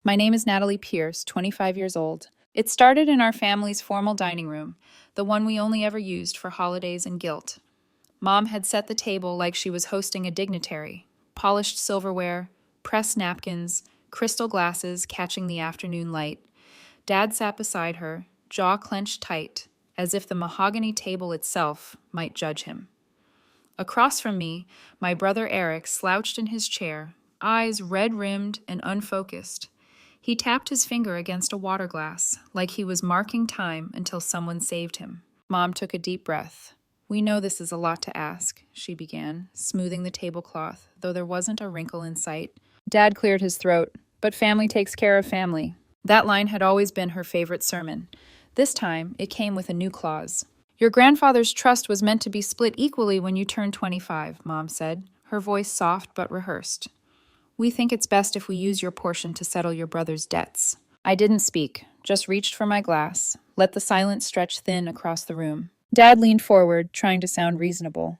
My name is Natalie Pierce, 25 years old. It started in our family's formal dining room, the one we only ever used for holidays and guilt. Mom had set the table like she was hosting a dignitary: polished silverware, pressed napkins, crystal glasses catching the afternoon light. Dad sat beside her, jaw clenched tight, as if the mahogany table itself might judge him. Across from me, my brother Eric slouched in his chair, eyes red-rimmed and unfocused. He tapped his finger against a water glass, like he was marking time until someone saved him. Mom took a deep breath. "We know this is a lot to ask," she began, smoothing the tablecloth, though there wasn't a wrinkle in sight. Dad cleared his throat. "But family takes care of family." That line had always been her favorite sermon. This time, it came with a new clause. "Your grandfather's trust was meant to be split equally when you turned 25, Mom said, her voice soft but rehearsed. "We think it's best if we use your portion to settle your brother's debts." I didn't speak, just reached for my glass, let the silence stretch thin across the room. Dad leaned forward, trying to sound reasonable.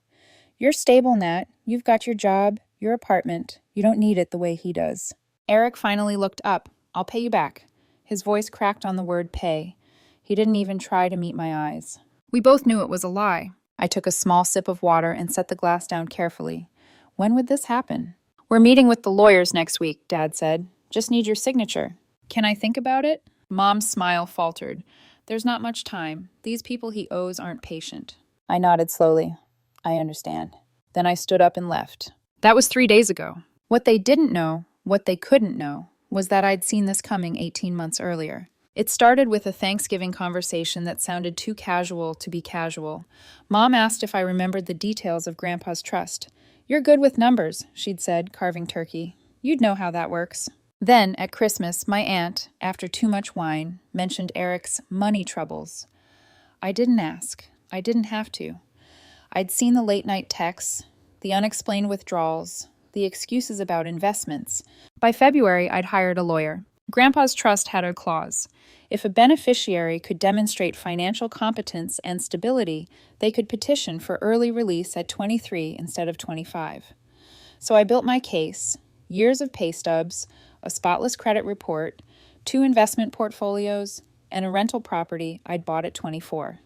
"You're stable, Nat. You've got your job, your apartment. You don't need it the way he does." Eric finally looked up. "I'll pay you back." His voice cracked on the word pay. He didn't even try to meet my eyes. We both knew it was a lie. I took a small sip of water and set the glass down carefully. When would this happen? "We're meeting with the lawyers next week," Dad said. "Just need your signature." "Can I think about it?" Mom's smile faltered. "There's not much time. These people he owes aren't patient." I nodded slowly. "I understand." Then I stood up and left. That was 3 days ago. What they didn't know, what they couldn't know, was that I'd seen this coming 18 months earlier. It started with a Thanksgiving conversation that sounded too casual to be casual. Mom asked if I remembered the details of Grandpa's trust. "You're good with numbers," she'd said, carving turkey. "You'd know how that works." Then, at Christmas, my aunt, after too much wine, mentioned Eric's money troubles. I didn't ask. I didn't have to. I'd seen the late-night texts, the unexplained withdrawals, the excuses about investments. By February, I'd hired a lawyer. Grandpa's trust had a clause. If a beneficiary could demonstrate financial competence and stability, they could petition for early release at 23 instead of 25. So I built my case: years of pay stubs, a spotless credit report, 2 investment portfolios, and a rental property I'd bought at 24.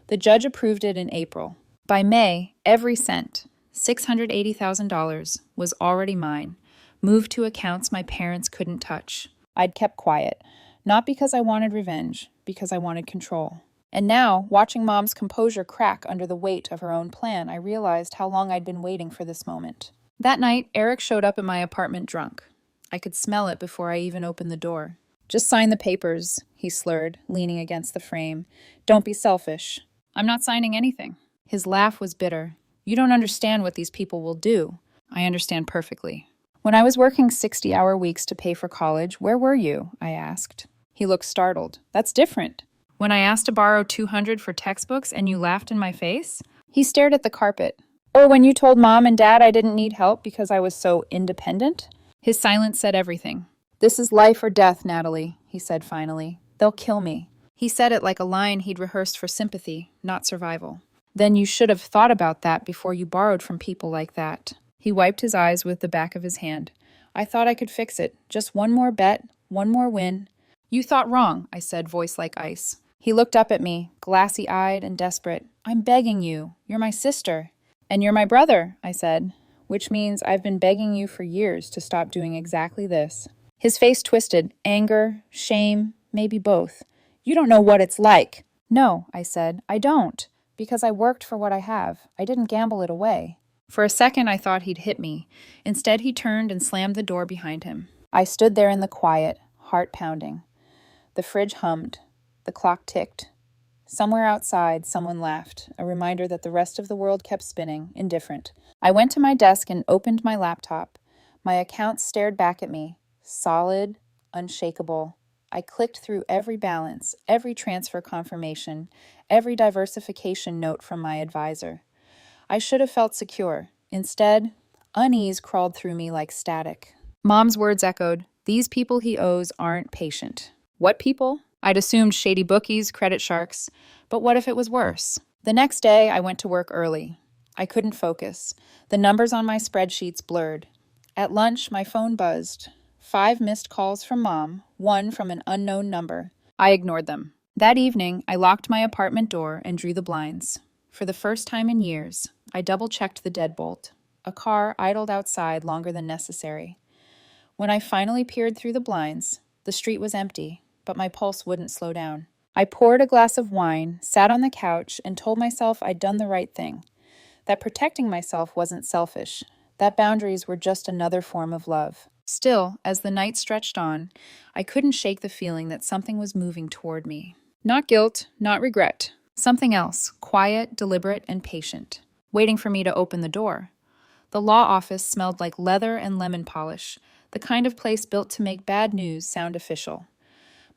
The judge approved it in April. By May, every cent, $680,000, was already mine, moved to accounts my parents couldn't touch. I'd kept quiet, not because I wanted revenge, because I wanted control. And now, watching Mom's composure crack under the weight of her own plan, I realized how long I'd been waiting for this moment. That night, Eric showed up at my apartment drunk. I could smell it before I even opened the door. "Just sign the papers," he slurred, leaning against the frame. "Don't be selfish." "I'm not signing anything." His laugh was bitter. "You don't understand what these people will do." "I understand perfectly." "When I was working 60-hour weeks to pay for college, where were you?" I asked. He looked startled. "That's different." "When I asked to borrow $200 for textbooks and you laughed in my face?" He stared at the carpet. "Or when you told Mom and Dad I didn't need help because I was so independent?" His silence said everything. "This is life or death, Natalie," he said finally. "They'll kill me." He said it like a line he'd rehearsed for sympathy, not survival. "Then you should have thought about that before you borrowed from people like that." He wiped his eyes with the back of his hand. "I thought I could fix it. Just one more bet, one more win." "You thought wrong," I said, voice like ice. He looked up at me, glassy-eyed and desperate. "I'm begging you. You're my sister." "And you're my brother," I said, "which means I've been begging you for years to stop doing exactly this." His face twisted. Anger, shame, maybe both. "You don't know what it's like." "No," I said, "I don't. Because I worked for what I have. I didn't gamble it away." For a second, I thought he'd hit me. Instead, he turned and slammed the door behind him. I stood there in the quiet, heart pounding. The fridge hummed. The clock ticked. Somewhere outside, someone laughed, a reminder that the rest of the world kept spinning, indifferent. I went to my desk and opened my laptop. My account stared back at me, solid, unshakable. I clicked through every balance, every transfer confirmation, every diversification note from my advisor. I should have felt secure. Instead, unease crawled through me like static. Mom's words echoed, "These people he owes aren't patient." What people? I'd assumed shady bookies, credit sharks. But what if it was worse? The next day, I went to work early. I couldn't focus. The numbers on my spreadsheets blurred. At lunch, my phone buzzed. 5 missed calls from Mom, 1 from an unknown number. I ignored them. That evening, I locked my apartment door and drew the blinds. For the first time in years, I double-checked the deadbolt. A car idled outside longer than necessary. When I finally peered through the blinds, the street was empty, but my pulse wouldn't slow down. I poured a glass of wine, sat on the couch, and told myself I'd done the right thing. That protecting myself wasn't selfish. That boundaries were just another form of love. Still, as the night stretched on, I couldn't shake the feeling that something was moving toward me. Not guilt, not regret. Something else, quiet, deliberate, and patient, waiting for me to open the door. The law office smelled like leather and lemon polish, the kind of place built to make bad news sound official.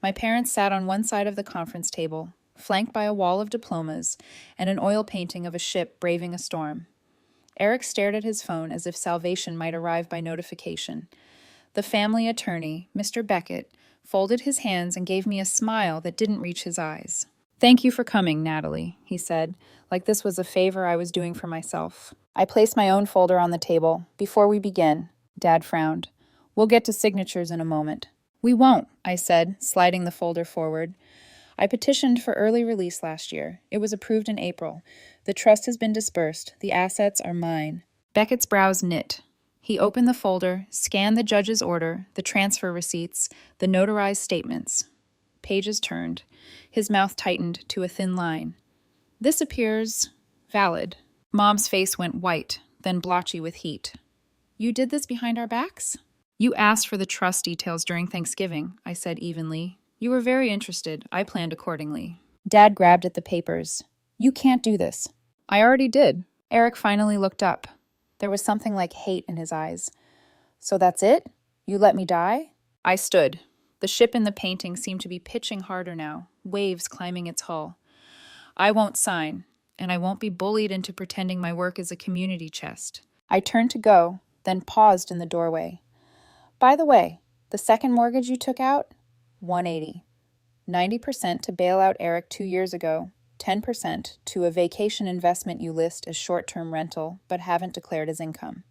My parents sat on one side of the conference table, flanked by a wall of diplomas and an oil painting of a ship braving a storm. Eric stared at his phone as if salvation might arrive by notification. The family attorney, Mr. Beckett, folded his hands and gave me a smile that didn't reach his eyes. "Thank you for coming, Natalie," he said, like this was a favor I was doing for myself. I placed my own folder on the table. "Before we begin," Dad frowned. "We'll get to signatures in a moment." "We won't," I said, sliding the folder forward. "I petitioned for early release last year. It was approved in April. The trust has been dispersed. The assets are mine." Beckett's brows knit. He opened the folder, scanned the judge's order, the transfer receipts, the notarized statements. Pages turned. His mouth tightened to a thin line. "This appears valid." Mom's face went white, then blotchy with heat. "You did this behind our backs?" "You asked for the trust details during Thanksgiving," I said evenly. "You were very interested. I planned accordingly." Dad grabbed at the papers. "You can't do this." "I already did." Eric finally looked up. There was something like hate in his eyes. "So that's it? You let me die?" I stood. The ship in the painting seemed to be pitching harder now, waves climbing its hull. "I won't sign, and I won't be bullied into pretending my work is a community chest." I turned to go, then paused in the doorway. "By the way, the second mortgage you took out? $180. 90% to bail out Eric 2 years ago, 10% to a vacation investment you list as short-term rental but haven't declared as income.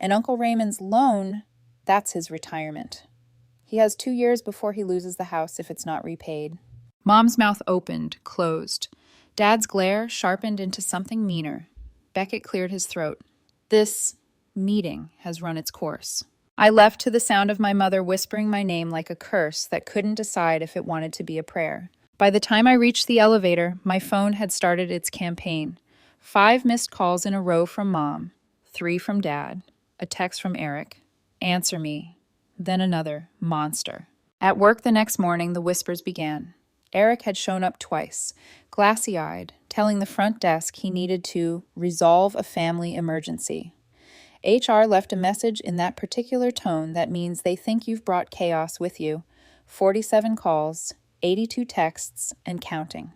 And Uncle Raymond's loan, that's his retirement. He has 2 years before he loses the house if it's not repaid." Mom's mouth opened, closed. Dad's glare sharpened into something meaner. Beckett cleared his throat. "This meeting has run its course." I left to the sound of my mother whispering my name like a curse that couldn't decide if it wanted to be a prayer. By the time I reached the elevator, my phone had started its campaign. 5 missed calls in a row from Mom, 3 from Dad, a text from Eric. "Answer me." Then another, "Monster." At work the next morning, the whispers began. Eric had shown up twice, glassy-eyed, telling the front desk he needed to resolve a family emergency. HR left a message in that particular tone that means they think you've brought chaos with you. 47 calls, 82 texts, and counting.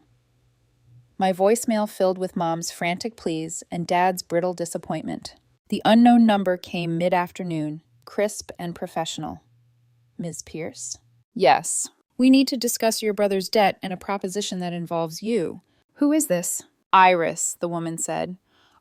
My voicemail filled with Mom's frantic pleas and Dad's brittle disappointment. The unknown number came mid-afternoon, crisp and professional. "Ms. Pierce?" "Yes. We need to discuss your brother's debt and a proposition that involves you." "Who is this?" "Iris," the woman said.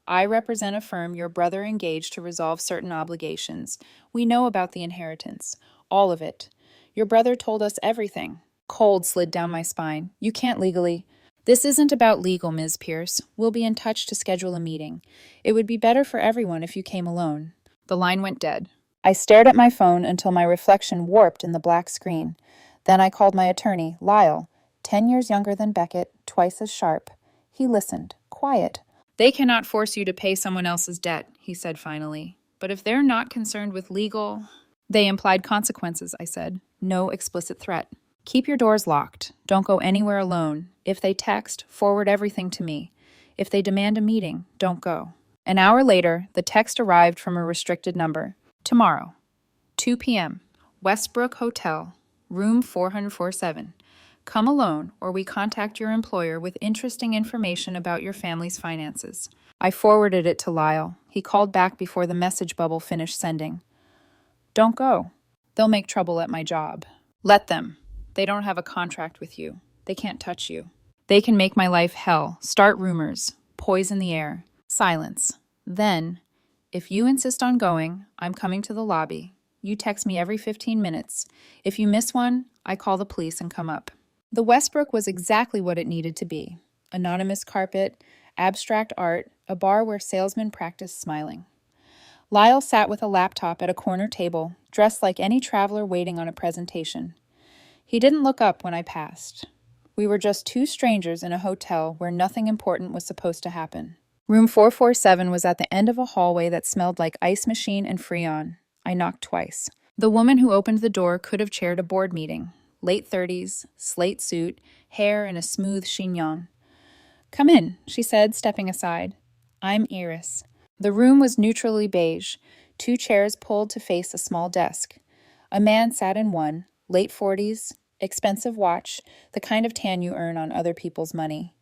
"I represent a firm your brother engaged to resolve certain obligations. We know about the inheritance. All of it. Your brother told us everything." Cold slid down my spine. "You can't legally—" "This isn't about legal, Ms. Pierce. We'll be in touch to schedule a meeting. It would be better for everyone if you came alone." The line went dead. I stared at my phone until my reflection warped in the black screen. Then I called my attorney, Lyle, 10 years younger than Beckett, twice as sharp. He listened, quiet. "They cannot force you to pay someone else's debt," he said finally. "But if they're not concerned with legal—" "They implied consequences," I said. "No explicit threat. Keep your doors locked. Don't go anywhere alone. If they text, forward everything to me. If they demand a meeting, don't go." An hour later, the text arrived from a restricted number. "Tomorrow, 2 p.m., Westbrook Hotel, room 447. Come alone, or we contact your employer with interesting information about your family's finances." I forwarded it to Lyle. He called back before the message bubble finished sending. "Don't go. They'll make trouble at my job." "Let them. They don't have a contract with you. They can't touch you. They can make my life hell, start rumors, poison the air." Silence. Then, "If you insist on going, I'm coming to the lobby. You text me every 15 minutes. If you miss one, I call the police and come up. The Westbrook was exactly what it needed to be. Anonymous carpet, abstract art, a bar where salesmen practiced smiling. Lyle sat with a laptop at a corner table, dressed like any traveler waiting on a presentation. He didn't look up when I passed. We were just two strangers in a hotel where nothing important was supposed to happen. Room 447 was at the end of a hallway that smelled like ice machine and Freon. I knocked twice. The woman who opened the door could have chaired a board meeting. Late 30s, slate suit, hair in a smooth chignon. "Come in," she said, stepping aside. "I'm Iris." The room was neutrally beige, two chairs pulled to face a small desk. A man sat in one, late 40s, expensive watch, the kind of tan you earn on other people's money.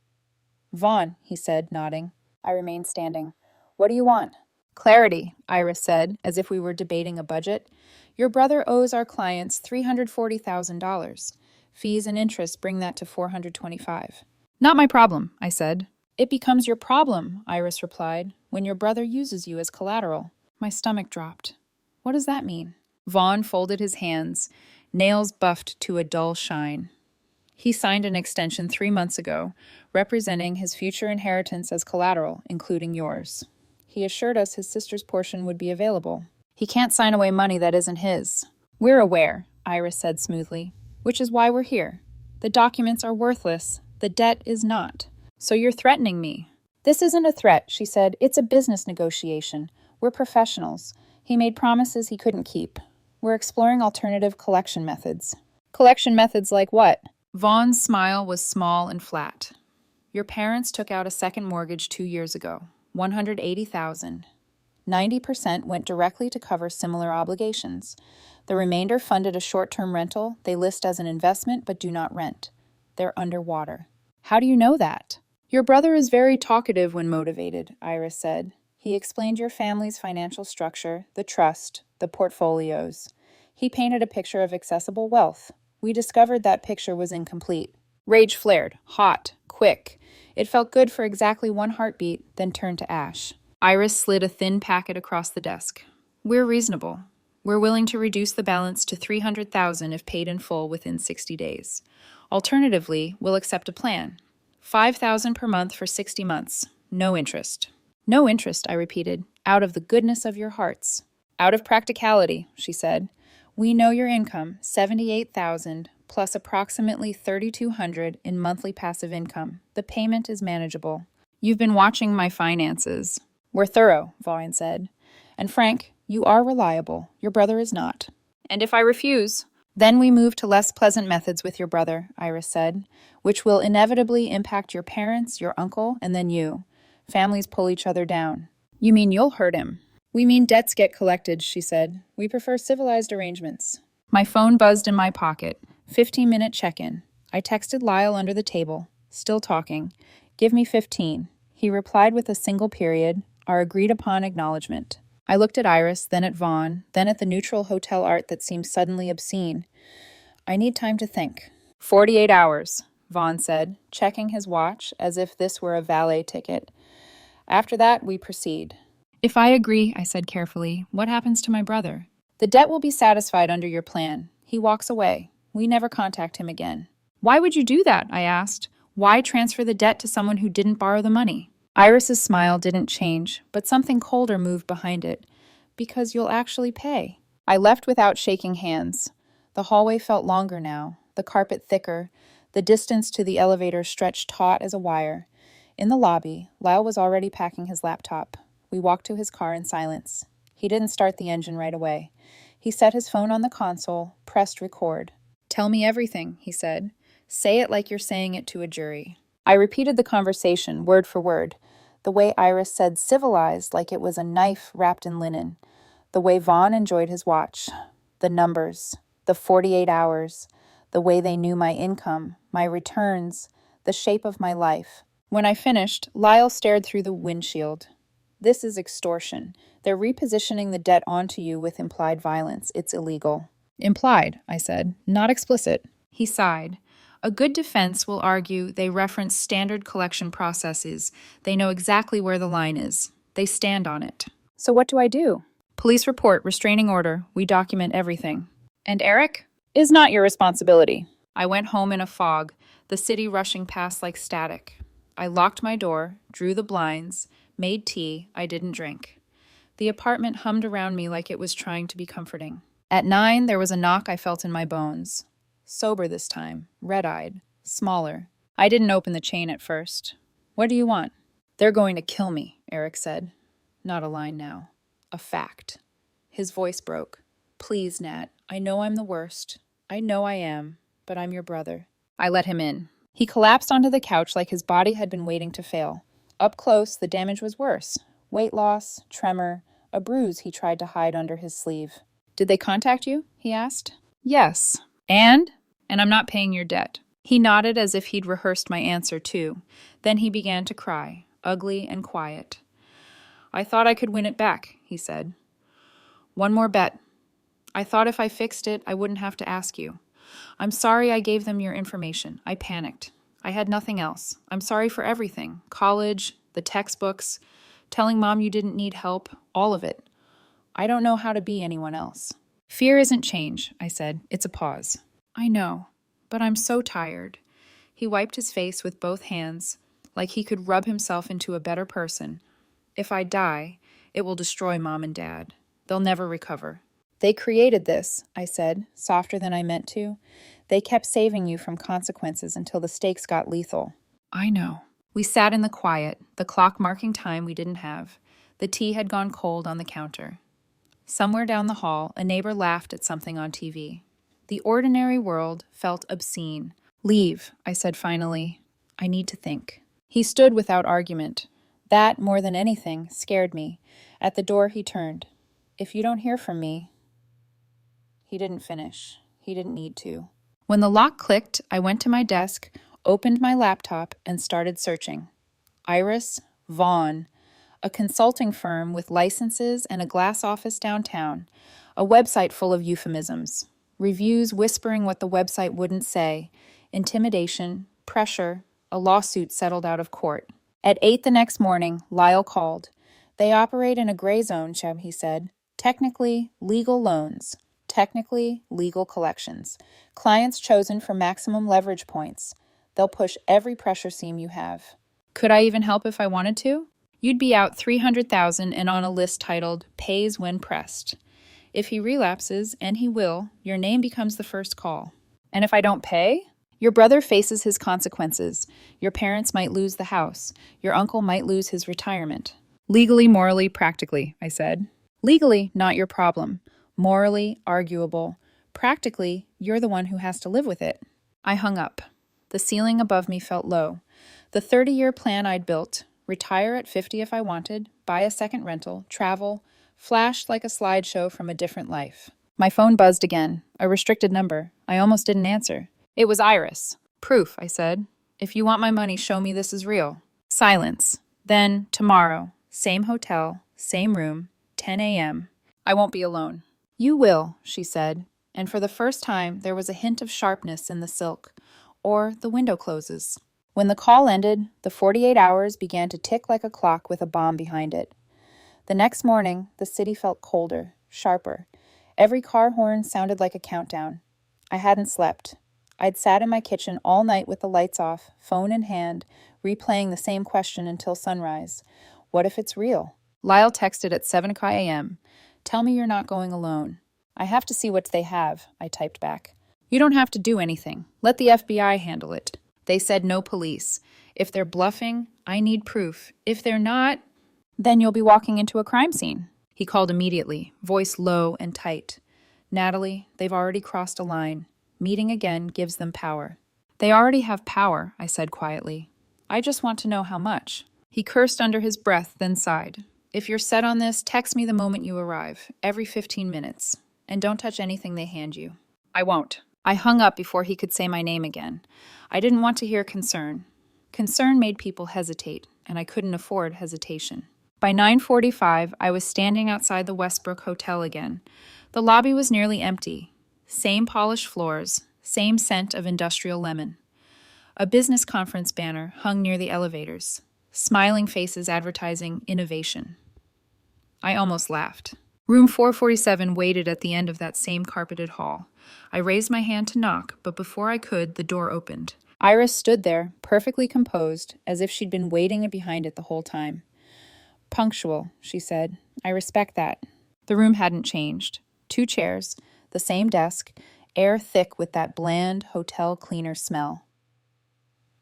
"Vaughn," he said, nodding. I remained standing. "What do you want?" "Clarity," Iris said, as if we were debating a budget. "Your brother owes our clients $340,000. Fees and interest bring that to $425,000. "Not my problem," I said. "It becomes your problem," Iris replied, "when your brother uses you as collateral." My stomach dropped. What does that mean? Vaughn folded his hands, nails buffed to a dull shine. He signed an extension 3 months ago, representing his future inheritance as collateral, including yours. He assured us his sister's portion would be available. He can't sign away money that isn't his. "We're aware," Iris said smoothly, "which is why we're here. The documents are worthless. The debt is not. So you're threatening me." "This isn't a threat," she said. "It's a business negotiation. We're professionals. He made promises he couldn't keep. We're exploring alternative collection methods." "Collection methods like what?" Vaughn's smile was small and flat. "Your parents took out a second mortgage 2 years ago, $180,000. 90% went directly to cover similar obligations. The remainder funded a short-term rental they list as an investment but do not rent. They're underwater." "How do you know that?" "Your brother is very talkative when motivated," Iris said. "He explained your family's financial structure, the trust, the portfolios. He painted a picture of accessible wealth. We discovered that picture was incomplete." Rage flared, hot, quick. It felt good for exactly 1 heartbeat, then turned to ash. Iris slid a thin packet across the desk. "We're reasonable. We're willing to reduce the balance to $300,000 if paid in full within 60 days. Alternatively, we'll accept a plan. $5,000 per month for 60 months. No interest." "No interest," I repeated, "out of the goodness of your hearts." "Out of practicality," she said. "We know your income, $78,000 plus approximately $3,200 in monthly passive income. The payment is manageable." "You've been watching my finances." "We're thorough," Vaughn said. "And Frank, you are reliable. Your brother is not." "And if I refuse?" "Then we move to less pleasant methods with your brother," Iris said, "which will inevitably impact your parents, your uncle, and then you. Families pull each other down." "You mean you'll hurt him?" "We mean debts get collected," she said. "We prefer civilized arrangements." My phone buzzed in my pocket. 15-minute check-in. I texted Lyle under the table. Still talking. "Give me 15. He replied with a single period, our agreed-upon acknowledgement. I looked at Iris, then at Vaughn, then at the neutral hotel art that seemed suddenly obscene. "I need time to think." 48 hours, Vaughn said, checking his watch as if this were a valet ticket. "After that, we proceed." "If I agree," I said carefully, "what happens to my brother?" "The debt will be satisfied under your plan. He walks away. We never contact him again." "Why would you do that?" I asked. "Why transfer the debt to someone who didn't borrow the money?" Iris's smile didn't change, but something colder moved behind it. "Because you'll actually pay." I left without shaking hands. The hallway felt longer now, the carpet thicker, the distance to the elevator stretched taut as a wire. In the lobby, Lyle was already packing his laptop. We walked to his car in silence. He didn't start the engine right away. He set his phone on the console, pressed record. "Tell me everything," he said. "Say it like you're saying it to a jury." I repeated the conversation, word for word. The way Iris said civilized like it was a knife wrapped in linen. The way Vaughn enjoyed his watch. The numbers. The 48 hours. The way they knew my income, my returns, the shape of my life. When I finished, Lyle stared through the windshield. "This is extortion. They're repositioning the debt onto you with implied violence. It's illegal." "Implied," I said, "not explicit." He sighed. "A good defense will argue they reference standard collection processes. They know exactly where the line is. They stand on it." "So what do I do?" Police report, restraining order. We document everything. And Eric? Is not your responsibility. I went home in a fog, the city rushing past like static. I locked my door, drew the blinds, made tea. I didn't drink. The apartment hummed around me like it was trying to be comforting. At 9, there was a knock I felt in my bones. Sober this time, red-eyed, smaller. I didn't open the chain at first. What do you want? They're going to kill me, Eric said. Not a line now. A fact. His voice broke. Please, Nat, I know I'm the worst. I know I am, but I'm your brother. I let him in. He collapsed onto the couch like his body had been waiting to fail. Up close, the damage was worse. Weight loss, tremor, a bruise he tried to hide under his sleeve. Did they contact you? He asked. Yes. And I'm not paying your debt. He nodded as if he'd rehearsed my answer too. Then he began to cry, ugly and quiet. I thought I could win it back, he said. One more bet. I thought if I fixed it, I wouldn't have to ask you. I'm sorry I gave them your information. I panicked. I had nothing else. I'm sorry for everything. College, the textbooks, telling Mom you didn't need help, all of it. I don't know how to be anyone else. Fear isn't change, I said. It's a pause. I know, but I'm so tired. He wiped his face with both hands, like he could rub himself into a better person. If I die, it will destroy Mom and Dad. They'll never recover. They created this, I said, softer than I meant to. They kept saving you from consequences until the stakes got lethal. I know. We sat in the quiet, the clock marking time we didn't have. The tea had gone cold on the counter. Somewhere down the hall, a neighbor laughed at something on TV. The ordinary world felt obscene. Leave, I said finally. I need to think. He stood without argument. That, more than anything, scared me. At the door he turned. If you don't hear from me... He didn't finish. He didn't need to. When the lock clicked, I went to my desk, opened my laptop, and started searching. Iris Vaughn, a consulting firm with licenses and a glass office downtown, a website full of euphemisms, reviews whispering what the website wouldn't say, intimidation, pressure, a lawsuit settled out of court. At 8 the next morning, Lyle called. They operate in a gray zone, Cheb, he said. Technically, legal loans. Technically, legal collections. Clients chosen for maximum leverage points. They'll push every pressure seam you have. Could I even help if I wanted to? You'd be out $300,000 and on a list titled Pays When Pressed. If he relapses, and he will, your name becomes the first call. And if I don't pay? Your brother faces his consequences. Your parents might lose the house. Your uncle might lose his retirement. Legally, morally, practically, I said. Legally, not your problem. Morally, arguable. Practically, you're the one who has to live with it. I hung up. The ceiling above me felt low. The 30-year plan I'd built, retire at 50 if I wanted, buy a second rental, travel, flashed like a slideshow from a different life. My phone buzzed again, a restricted number. I almost didn't answer. It was Iris. Proof, I said. If you want my money, show me this is real. Silence. Then, tomorrow, same hotel, same room, 10 a.m. I won't be alone. You will, she said, and for the first time there was a hint of sharpness in the silk. Or the window closes. When the call ended, the 48 hours began to tick like a clock with a bomb behind it. The next morning, the city felt colder, sharper. Every car horn sounded like a countdown. I hadn't slept. I'd sat in my kitchen all night with the lights off, phone in hand, replaying the same question until sunrise. What if it's real? Lyle texted at 7 a.m. Tell me you're not going alone. I have to see what they have, I typed back. You don't have to do anything. Let the FBI handle it. They said no police. If they're bluffing, I need proof. If they're not, then you'll be walking into a crime scene. He called immediately, voice low and tight. Natalie, they've already crossed a line. Meeting again gives them power. They already have power, I said quietly. I just want to know how much. He cursed under his breath, then sighed. If you're set on this, text me the moment you arrive, every 15 minutes. And don't touch anything they hand you. I won't. I hung up before he could say my name again. I didn't want to hear concern. Concern made people hesitate, and I couldn't afford hesitation. By 9:45, I was standing outside the Westbrook Hotel again. The lobby was nearly empty. Same polished floors, same scent of industrial lemon. A business conference banner hung near the elevators. Smiling faces advertising innovation. I almost laughed. Room 447 waited at the end of that same carpeted hall. I raised my hand to knock, but before I could, the door opened. Iris stood there, perfectly composed, as if she'd been waiting behind it the whole time. "Punctual," she said. "I respect that." The room hadn't changed. 2 chairs, the same desk, air thick with that bland hotel cleaner smell.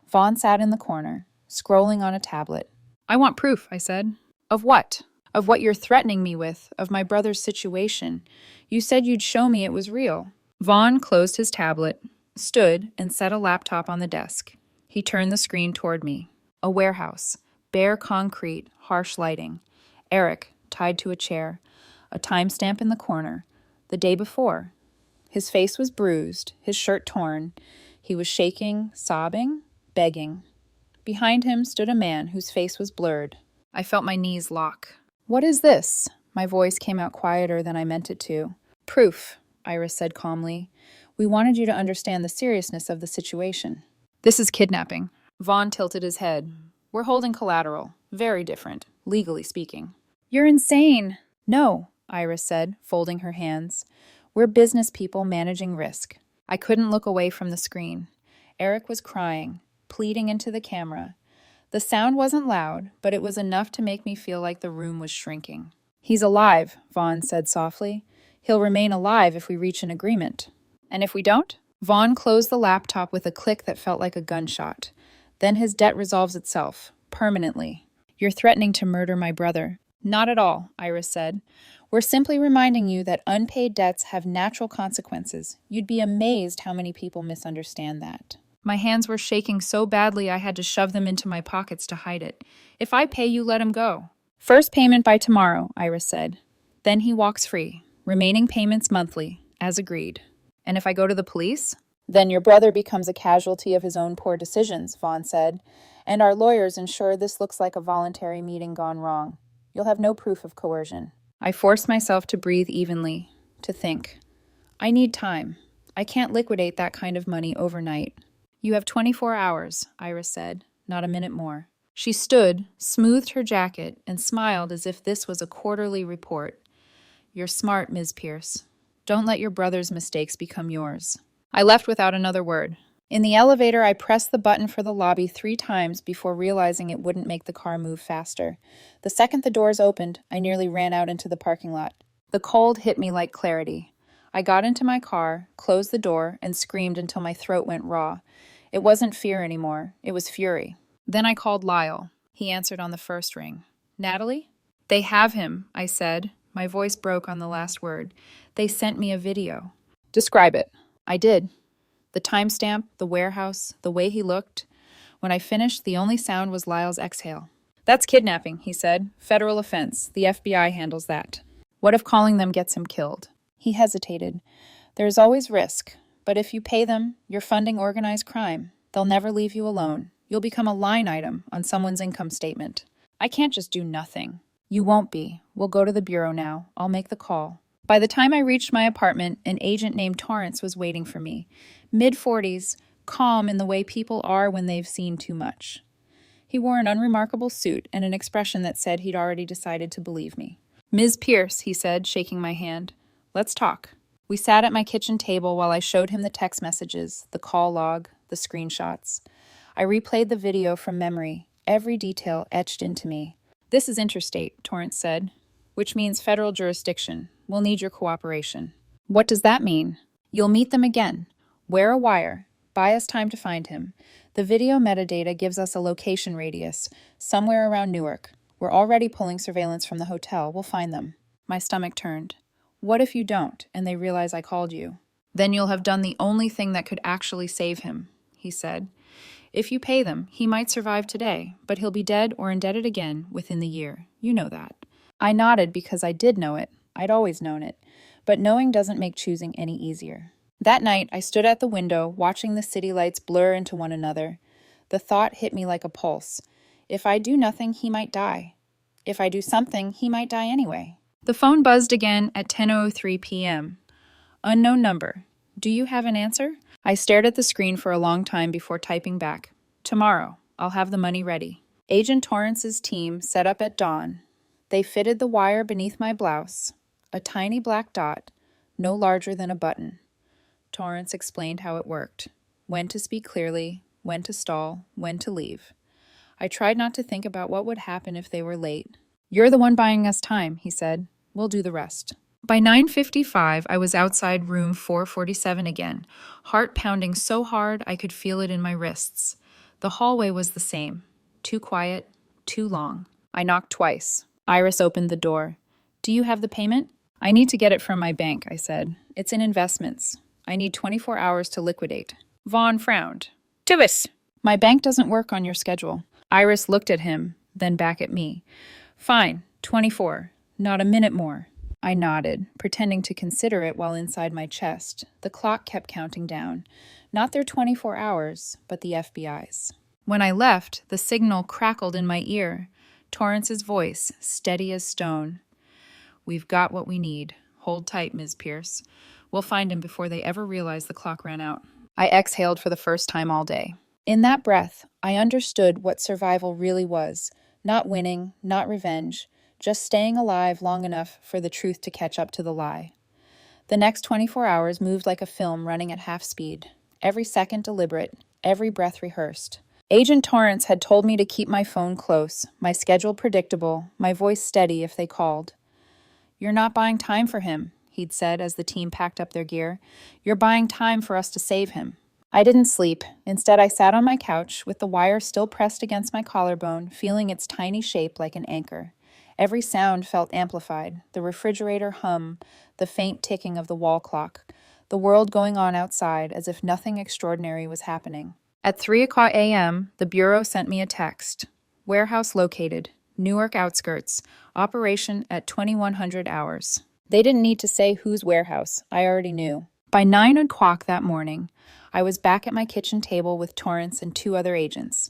Vaughn sat in the corner, scrolling on a tablet. "I want proof," I said. "Of what?" "Of what you're threatening me with, of my brother's situation. You said you'd show me it was real." Vaughn closed his tablet, stood, and set a laptop on the desk. He turned the screen toward me. A warehouse, bare concrete, harsh lighting. Eric, tied to a chair. A timestamp in the corner. The day before. His face was bruised, his shirt torn. He was shaking, sobbing, begging. Behind him stood a man whose face was blurred. I felt my knees lock. "What is this?" My voice came out quieter than I meant it to. "Proof," Iris said calmly. "We wanted you to understand the seriousness of the situation." "This is kidnapping." Vaughn tilted his head. "We're holding collateral. Very different, legally speaking." "You're insane." "No," Iris said, folding her hands. "We're business people managing risk." I couldn't look away from the screen. Eric was crying, pleading into the camera. The sound wasn't loud, but it was enough to make me feel like the room was shrinking. "He's alive," Vaughn said softly. "He'll remain alive if we reach an agreement." "And if we don't?" Vaughn closed the laptop with a click that felt like a gunshot. "Then his debt resolves itself, permanently." "You're threatening to murder my brother." "Not at all," Iris said. "We're simply reminding you that unpaid debts have natural consequences. You'd be amazed how many people misunderstand that." My hands were shaking so badly I had to shove them into my pockets to hide it. "If I pay you, let him go." "First payment by tomorrow," Iris said. "Then he walks free. Remaining payments monthly, as agreed." "And if I go to the police?" "Then your brother becomes a casualty of his own poor decisions," Vaughn said. "And our lawyers ensure this looks like a voluntary meeting gone wrong. You'll have no proof of coercion." I forced myself to breathe evenly, to think. I need time. I can't liquidate that kind of money overnight. "You have 24 hours, Iris said, not a minute more. She stood, smoothed her jacket, and smiled as if this was a quarterly report. "You're smart, Ms. Pierce. Don't let your brother's mistakes become yours." I left without another word. In the elevator, I pressed the button for the lobby 3 times before realizing it wouldn't make the car move faster. The second the doors opened, I nearly ran out into the parking lot. The cold hit me like clarity. I got into my car, closed the door, and screamed until my throat went raw. It wasn't fear anymore. It was fury. Then I called Lyle. He answered on the first ring. "Natalie?" "They have him," I said. My voice broke on the last word. "They sent me a video." "Describe it." I did. The timestamp, the warehouse, the way he looked. When I finished, the only sound was Lyle's exhale. "That's kidnapping," he said. "Federal offense. The FBI handles that." "What if calling them gets him killed?" He hesitated. "There's always risk. But if you pay them, you're funding organized crime. They'll never leave you alone. You'll become a line item on someone's income statement." "I can't just do nothing." "You won't be. We'll go to the bureau now. I'll make the call." By the time I reached my apartment, an agent named Torrance was waiting for me. Mid-40s, calm in the way people are when they've seen too much. He wore an unremarkable suit and an expression that said he'd already decided to believe me. "Ms. Pierce," he said, shaking my hand. "Let's talk." We sat at my kitchen table while I showed him the text messages, the call log, the screenshots. I replayed the video from memory, every detail etched into me. "This is interstate," Torrance said, "which means federal jurisdiction. We'll need your cooperation." "What does that mean?" "You'll meet them again. Wear a wire. Buy us time to find him. The video metadata gives us a location radius, somewhere around Newark. We're already pulling surveillance from the hotel. We'll find them." My stomach turned. "What if you don't, and they realize I called you?" "Then you'll have done the only thing that could actually save him," he said. "If you pay them, he might survive today, but he'll be dead or indebted again within the year. You know that." I nodded because I did know it. I'd always known it. But knowing doesn't make choosing any easier. That night, I stood at the window, watching the city lights blur into one another. The thought hit me like a pulse. If I do nothing, he might die. If I do something, he might die anyway. The phone buzzed again at 10:03 p.m. "Unknown number. Do you have an answer?" I stared at the screen for a long time before typing back. "Tomorrow. I'll have the money ready." Agent Torrance's team set up at dawn. They fitted the wire beneath my blouse. A tiny black dot, no larger than a button. Torrance explained how it worked. When to speak clearly, when to stall, when to leave. I tried not to think about what would happen if they were late. "You're the one buying us time," he said. "We'll do the rest." By 9:55, I was outside room 447 again, heart pounding so hard I could feel it in my wrists. The hallway was the same. Too quiet, too long. I knocked twice. Iris opened the door. "Do you have the payment?" "I need to get it from my bank," I said. "It's in investments. I need 24 hours to liquidate." Vaughn frowned. "Tivis! My bank doesn't work on your schedule." Iris looked at him, then back at me. "Fine, 24. Not a minute more." I nodded, pretending to consider it while inside my chest. The clock kept counting down. Not their 24 hours, but the FBI's. When I left, the signal crackled in my ear. Torrance's voice, steady as stone. "We've got what we need. Hold tight, Ms. Pierce. We'll find him before they ever realize the clock ran out." I exhaled for the first time all day. In that breath, I understood what survival really was. Not winning, not revenge, just staying alive long enough for the truth to catch up to the lie. The next 24 hours moved like a film running at half speed. Every second deliberate, every breath rehearsed. Agent Torrance had told me to keep my phone close, my schedule predictable, my voice steady if they called. "You're not buying time for him," he'd said as the team packed up their gear. "You're buying time for us to save him." I didn't sleep. Instead, I sat on my couch with the wire still pressed against my collarbone, feeling its tiny shape like an anchor. Every sound felt amplified, the refrigerator hum, the faint ticking of the wall clock, the world going on outside as if nothing extraordinary was happening. At 3:00 a.m., the Bureau sent me a text. "Warehouse located. Newark outskirts. Operation at 2100 hours." They didn't need to say whose warehouse. I already knew. By 9:00 that morning, I was back at my kitchen table with Torrance and 2 other agents.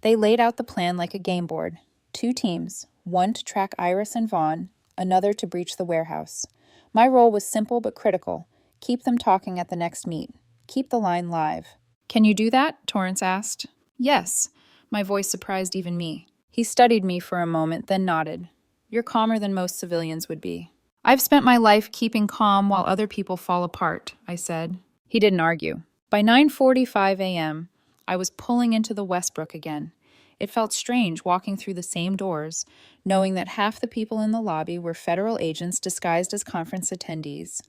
They laid out the plan like a game board. 2 teams, one to track Iris and Vaughn, another to breach the warehouse. My role was simple but critical. Keep them talking at the next meet. Keep the line live. "Can you do that?" Torrance asked. "Yes." My voice surprised even me. He studied me for a moment, then nodded. "You're calmer than most civilians would be." "I've spent my life keeping calm while other people fall apart," I said. He didn't argue. By 9:45 a.m., I was pulling into the Westbrook again. It felt strange walking through the same doors, knowing that half the people in the lobby were federal agents disguised as conference attendees.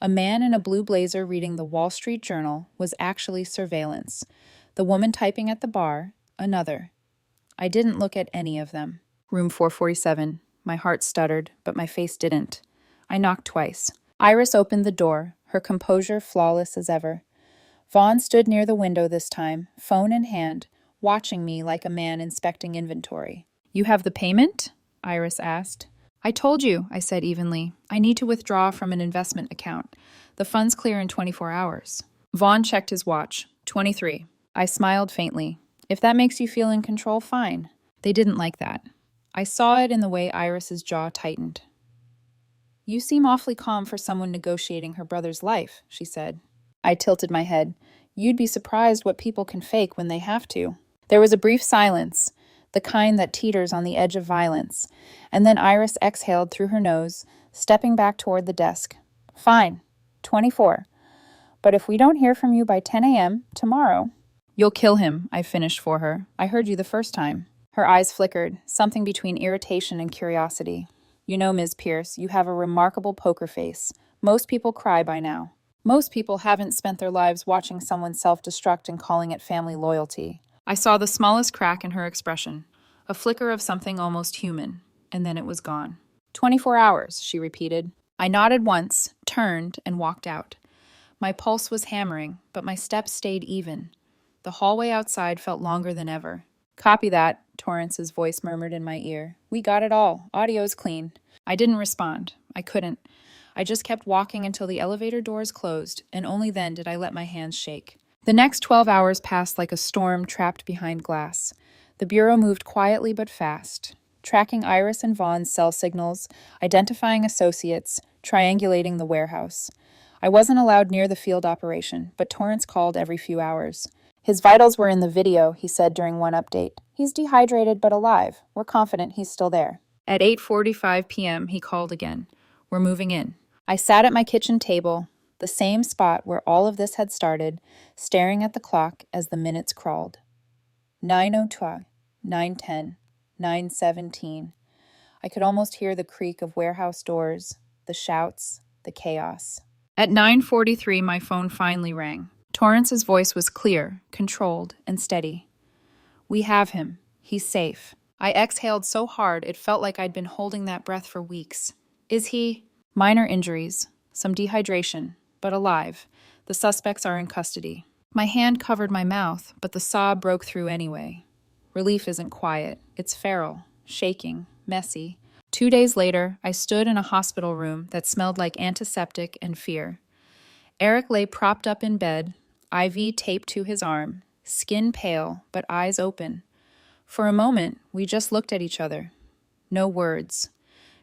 A man in a blue blazer reading the Wall Street Journal was actually surveillance. The woman typing at the bar, another. I didn't look at any of them. Room 447. My heart stuttered, but my face didn't. I knocked twice. Iris opened the door, her composure flawless as ever. Vaughn stood near the window this time, phone in hand, watching me like a man inspecting inventory. "You have the payment?" Iris asked. "I told you," I said evenly. "I need to withdraw from an investment account. The funds clear in 24 hours. Vaughn checked his watch. 23. I smiled faintly. "If that makes you feel in control, fine." They didn't like that. I saw it in the way Iris's jaw tightened. "You seem awfully calm for someone negotiating her brother's life," she said. I tilted my head. "You'd be surprised what people can fake when they have to." There was a brief silence, the kind that teeters on the edge of violence, and then Iris exhaled through her nose, stepping back toward the desk. "Fine. 24. But if we don't hear from you by 10 a.m. tomorrow..." "You'll kill him," I finished for her. "I heard you the first time." Her eyes flickered, something between irritation and curiosity. "You know, Ms. Pierce, you have a remarkable poker face. Most people cry by now. Most people haven't spent their lives watching someone self-destruct and calling it family loyalty." I saw the smallest crack in her expression, a flicker of something almost human, and then it was gone. 24 hours, she repeated. I nodded once, turned, and walked out. My pulse was hammering, but my steps stayed even. The hallway outside felt longer than ever. "Copy that," Torrance's voice murmured in my ear. "We got it all. Audio's clean." I didn't respond. I couldn't. I just kept walking until the elevator doors closed, and only then did I let my hands shake. The next 12 hours passed like a storm trapped behind glass. The Bureau moved quietly but fast, tracking Iris and Vaughn's cell signals, identifying associates, triangulating the warehouse. I wasn't allowed near the field operation, but Torrance called every few hours. "His vitals were in the video," he said during one update. "He's dehydrated but alive. We're confident he's still there." At 8:45 p.m., he called again. We're moving in. I sat at my kitchen table, the same spot where all of this had started, staring at the clock as the minutes crawled. 9:02, 9:10, 9:17. I could almost hear the creak of warehouse doors, the shouts, the chaos. At 9:43, my phone finally rang. Torrance's voice was clear, controlled, and steady. "We have him. He's safe." I exhaled so hard it felt like I'd been holding that breath for weeks. "Is he?" "Minor injuries, some dehydration, but alive. The suspects are in custody." My hand covered my mouth, but the sob broke through anyway. Relief isn't quiet. It's feral, shaking, messy. 2 days later, I stood in a hospital room that smelled like antiseptic and fear. Eric lay propped up in bed, IV taped to his arm, skin pale, but eyes open. For a moment, we just looked at each other. No words.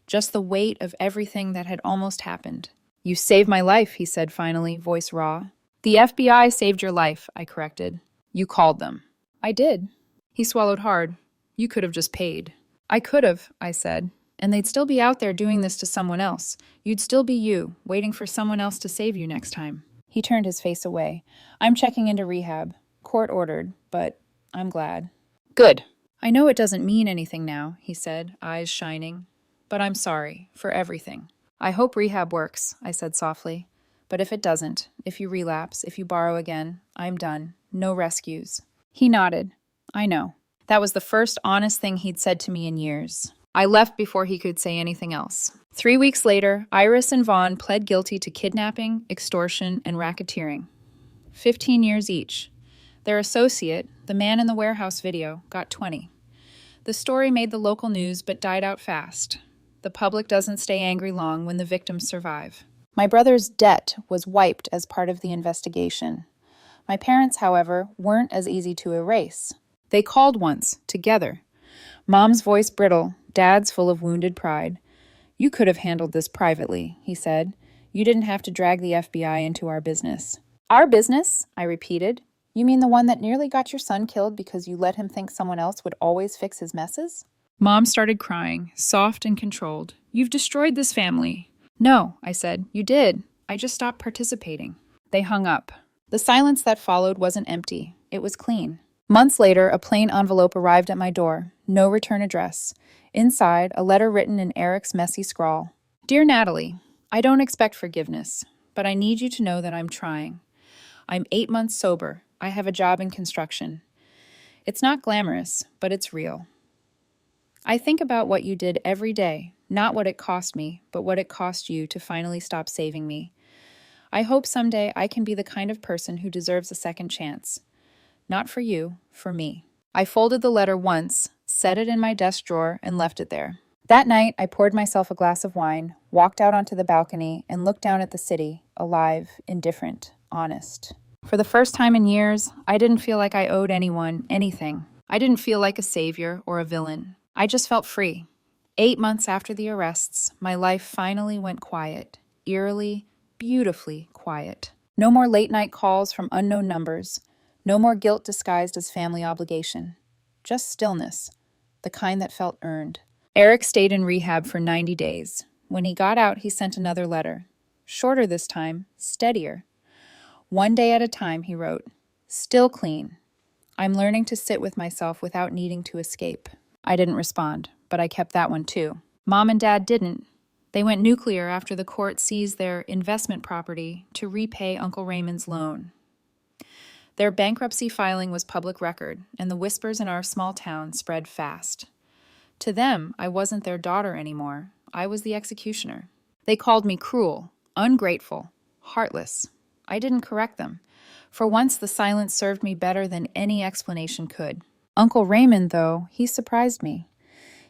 Just the weight of everything that had almost happened. "You saved my life," he said finally, voice raw. "The FBI saved your life," I corrected. "You called them." "I did." He swallowed hard. "You could have just paid." "I could have," I said. "And they'd still be out there doing this to someone else. You'd still be you, waiting for someone else to save you next time." He turned his face away. "I'm checking into rehab. Court ordered, but I'm glad." "Good." "I know it doesn't mean anything now," he said, eyes shining. "But I'm sorry for everything." "I hope rehab works," I said softly. "But if it doesn't, if you relapse, if you borrow again, I'm done. No rescues." He nodded. "I know." That was the first honest thing he'd said to me in years. I left before he could say anything else. 3 weeks later, Iris and Vaughn pled guilty to kidnapping, extortion, and racketeering. 15 years each. Their associate, the man in the warehouse video, got 20. The story made the local news but died out fast. The public doesn't stay angry long when the victims survive. My brother's debt was wiped as part of the investigation. My parents, however, weren't as easy to erase. They called once, together. Mom's voice brittle, Dad's full of wounded pride. "You could have handled this privately," he said. "You didn't have to drag the FBI into our business." "Our business?" I repeated. "You mean the one that nearly got your son killed because you let him think someone else would always fix his messes?" Mom started crying, soft and controlled. "You've destroyed this family." "No," I said. "You did. I just stopped participating." They hung up. The silence that followed wasn't empty. It was clean. Months later, a plain envelope arrived at my door. No return address. Inside, a letter written in Eric's messy scrawl. "Dear Natalie, I don't expect forgiveness, but I need you to know that I'm trying. I'm 8 months sober. I have a job in construction. It's not glamorous, but it's real. I think about what you did every day, not what it cost me, but what it cost you to finally stop saving me. I hope someday I can be the kind of person who deserves a second chance. Not for you, for me." I folded the letter once, set it in my desk drawer, and left it there. That night, I poured myself a glass of wine, walked out onto the balcony, and looked down at the city, alive, indifferent, honest. For the first time in years, I didn't feel like I owed anyone anything. I didn't feel like a savior or a villain. I just felt free. 8 months after the arrests, my life finally went quiet, eerily, beautifully quiet. No more late-night calls from unknown numbers. No more guilt disguised as family obligation. Just stillness, the kind that felt earned. Eric stayed in rehab for 90 days. When he got out, he sent another letter. Shorter this time, steadier. "One day at a time," he wrote. "Still clean. I'm learning to sit with myself without needing to escape." I didn't respond, but I kept that one too. Mom and Dad didn't. They went nuclear after the court seized their investment property to repay Uncle Raymond's loan. Their bankruptcy filing was public record, and the whispers in our small town spread fast. To them, I wasn't their daughter anymore. I was the executioner. They called me cruel, ungrateful, heartless. I didn't correct them. For once, the silence served me better than any explanation could. Uncle Raymond, though, he surprised me.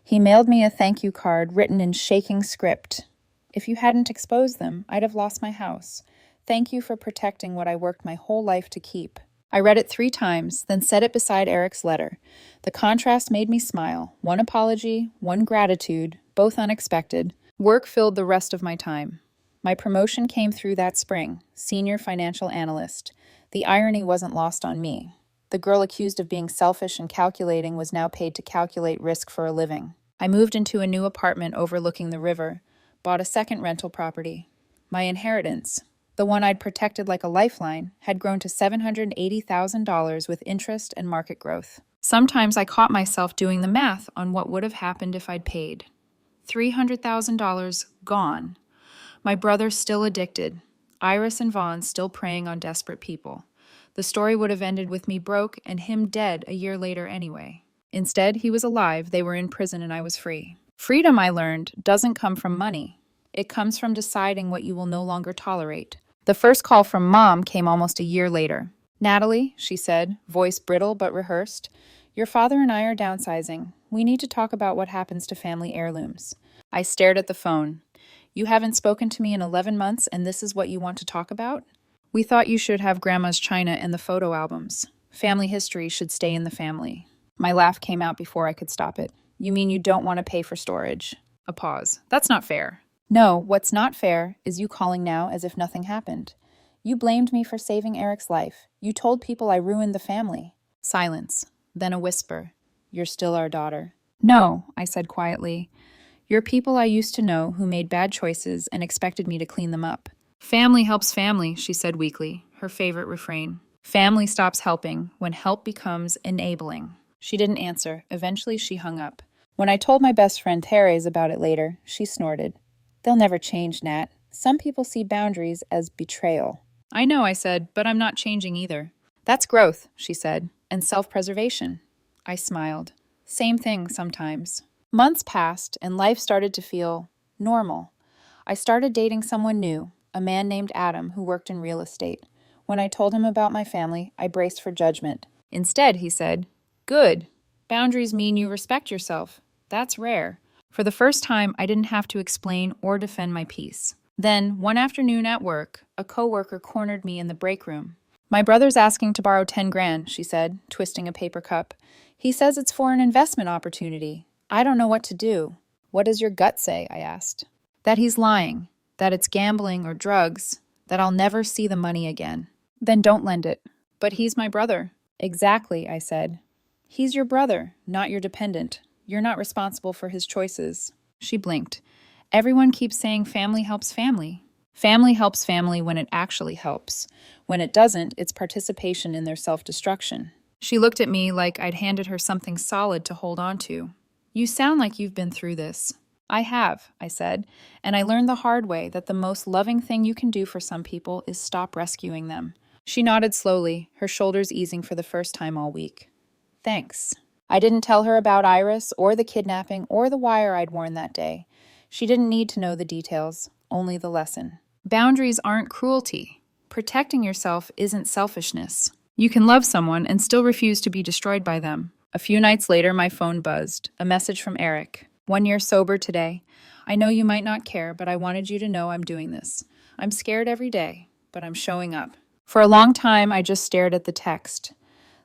He mailed me a thank you card written in shaking script. "If you hadn't exposed them, I'd have lost my house. Thank you for protecting what I worked my whole life to keep." I read it 3 times, then set it beside Eric's letter. The contrast made me smile. One apology, one gratitude, both unexpected. Work filled the rest of my time. My promotion came through that spring, senior financial analyst. The irony wasn't lost on me. The girl accused of being selfish and calculating was now paid to calculate risk for a living. I moved into a new apartment overlooking the river. bought a second rental property. My inheritance, the one I'd protected like a lifeline, had grown to $780,000 with interest and market growth. Sometimes I caught myself doing the math on what would have happened if I'd paid. $300,000 gone. My brother still addicted. Iris and Vaughn still preying on desperate people. The story would have ended with me broke and him dead a year later anyway. Instead, he was alive, they were in prison, and I was free. Freedom, I learned, doesn't come from money. It comes from deciding what you will no longer tolerate. The first call from Mom came almost a year later. "Natalie," she said, voice brittle but rehearsed, "your father and I are downsizing. We need to talk about what happens to family heirlooms." I stared at the phone. "You haven't spoken to me in 11 months, and this is what you want to talk about?" "We thought you should have Grandma's china and the photo albums. Family history should stay in the family." My laugh came out before I could stop it. "You mean you don't want to pay for storage?" A pause. "That's not fair." "No, what's not fair is you calling now as if nothing happened. You blamed me for saving Eric's life. You told people I ruined the family." Silence. Then a whisper. "You're still our daughter." "No," I said quietly. "You're people I used to know who made bad choices and expected me to clean them up." "Family helps family," she said weakly, her favorite refrain. "Family stops helping when help becomes enabling." She didn't answer. Eventually she hung up. When I told my best friend Therese about it later, she snorted. "They'll never change, Nat. Some people see boundaries as betrayal." "I know," I said, "but I'm not changing either." "That's growth," she said, "and self-preservation." I smiled. Same thing sometimes. Months passed, and life started to feel normal. I started dating someone new, a man named Adam who worked in real estate. When I told him about my family, I braced for judgment. Instead, he said, "Good. Boundaries mean you respect yourself. That's rare." For the first time, I didn't have to explain or defend my peace. Then, one afternoon at work, a coworker cornered me in the break room. "My brother's asking to borrow 10 grand, she said, twisting a paper cup. "He says it's for an investment opportunity. I don't know what to do." "What does your gut say?" I asked. "That he's lying, that it's gambling or drugs, that I'll never see the money again." "Then don't lend it." "But he's my brother." "Exactly," I said. "He's your brother, not your dependent. You're not responsible for his choices." She blinked. "Everyone keeps saying family helps family." "Family helps family when it actually helps. When it doesn't, it's participation in their self-destruction." She looked at me like I'd handed her something solid to hold on to. "You sound like you've been through this." "I have," I said, "and I learned the hard way that the most loving thing you can do for some people is stop rescuing them." She nodded slowly, her shoulders easing for the first time all week. "Thanks." I didn't tell her about Iris or the kidnapping or the wire I'd worn that day. She didn't need to know the details, only the lesson. Boundaries aren't cruelty. Protecting yourself isn't selfishness. You can love someone and still refuse to be destroyed by them. A few nights later, my phone buzzed. A message from Eric. "1 year sober today. I know you might not care, but I wanted you to know I'm doing this. I'm scared every day, but I'm showing up." For a long time, I just stared at the text.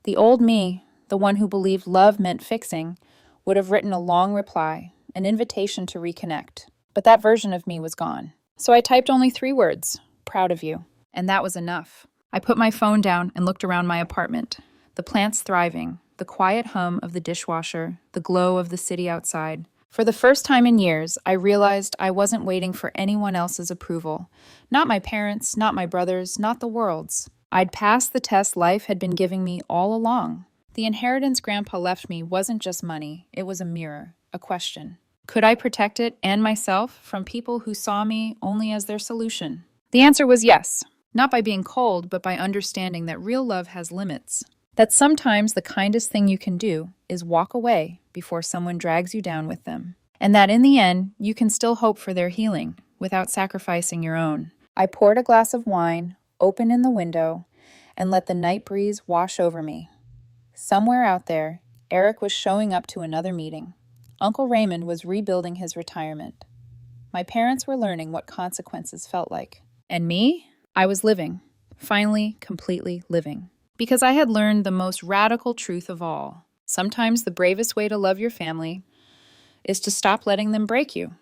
The old me, the one who believed love meant fixing, would have written a long reply, an invitation to reconnect. But that version of me was gone. So I typed only 3 words, "Proud of you." And that was enough. I put my phone down and looked around my apartment. The plants thriving, the quiet hum of the dishwasher, the glow of the city outside. For the first time in years, I realized I wasn't waiting for anyone else's approval. Not my parents, not my brothers, not the world's. I'd passed the test life had been giving me all along. The inheritance Grandpa left me wasn't just money, it was a mirror, a question. Could I protect it and myself from people who saw me only as their solution? The answer was yes. Not by being cold, but by understanding that real love has limits. That sometimes the kindest thing you can do is walk away before someone drags you down with them. And that in the end, you can still hope for their healing without sacrificing your own. I poured a glass of wine, opened in the window, and let the night breeze wash over me. Somewhere out there, Eric was showing up to another meeting. Uncle Raymond was rebuilding his retirement. My parents were learning what consequences felt like. And me? I was living. Finally, completely living. Because I had learned the most radical truth of all. Sometimes the bravest way to love your family is to stop letting them break you.